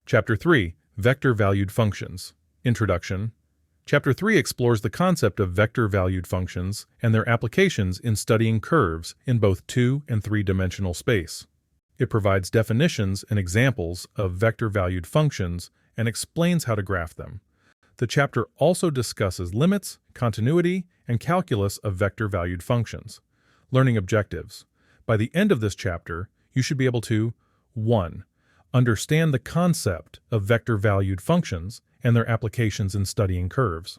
Chapter 3, Vector-Valued Functions. Introduction. Chapter 3 explores the concept of vector-valued functions and their applications in studying curves in both 2- and 3-dimensional space. It provides definitions and examples of vector-valued functions and explains how to graph them. The chapter also discusses limits, continuity, and calculus of vector-valued functions. Learning objectives. By the end of this chapter, you should be able to 1. Understand the concept of vector-valued functions and their applications in studying curves.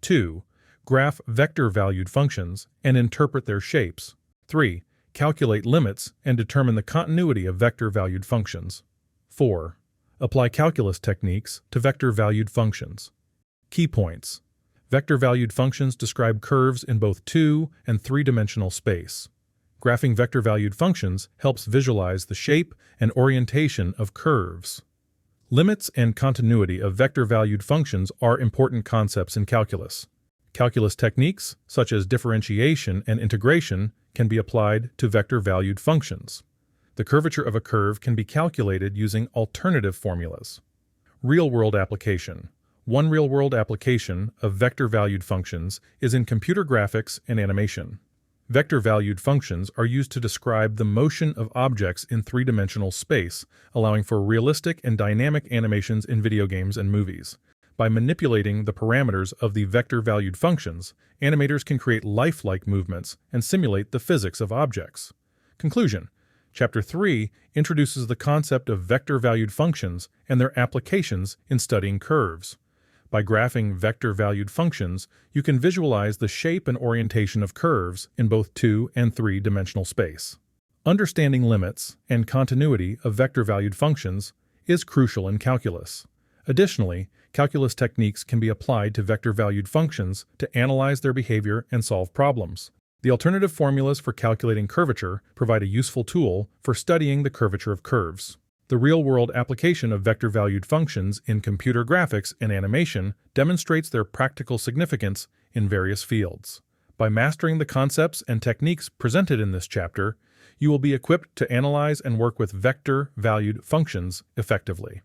2. Graph vector-valued functions and interpret their shapes. 3. Calculate limits and determine the continuity of vector-valued functions. 4. Apply calculus techniques to vector-valued functions. Key points. Vector-valued functions describe curves in both 2- and 3-dimensional space. Graphing vector-valued functions helps visualize the shape and orientation of curves. Limits and continuity of vector-valued functions are important concepts in calculus. Calculus techniques, such as differentiation and integration, can be applied to vector-valued functions. The curvature of a curve can be calculated using alternative formulas. Real-world application. One real-world application of vector-valued functions is in computer graphics and animation. Vector-valued functions are used to describe the motion of objects in 3-dimensional space, allowing for realistic and dynamic animations in video games and movies. By manipulating the parameters of the vector-valued functions, animators can create lifelike movements and simulate the physics of objects. Conclusion. Chapter 3 introduces the concept of vector-valued functions and their applications in studying curves. By graphing vector-valued functions, you can visualize the shape and orientation of curves in both 2- and 3-dimensional space. Understanding limits and continuity of vector-valued functions is crucial in calculus. Additionally, calculus techniques can be applied to vector-valued functions to analyze their behavior and solve problems. The alternative formulas for calculating curvature provide a useful tool for studying the curvature of curves. The real-world application of vector-valued functions in computer graphics and animation demonstrates their practical significance in various fields. By mastering the concepts and techniques presented in this chapter, you will be equipped to analyze and work with vector-valued functions effectively.